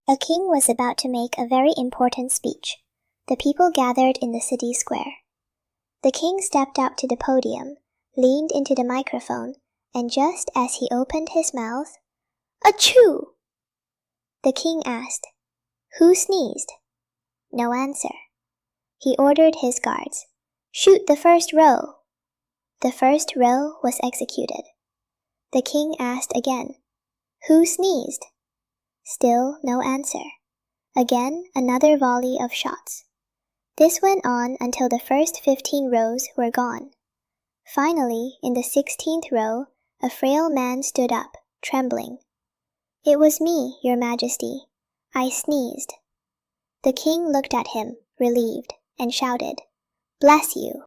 A king was about to make a very important speech. The people gathered in the city square. The king stepped up to the podium, leaned into the microphone, and just as he opened his mouth, "Achoo!" The king asked, "Who sneezed?" No answer. He ordered his guards, "Shoot the first row." The first row was executed. The king asked again, "Who sneezed?" Still no answer. Again another volley of shots. This went on until the first 15 rows were gone. Finally, in the 16th row, a frail man stood up, trembling. "It was me, your majesty. I sneezed." The king looked at him, relieved, and shouted, "Bless you."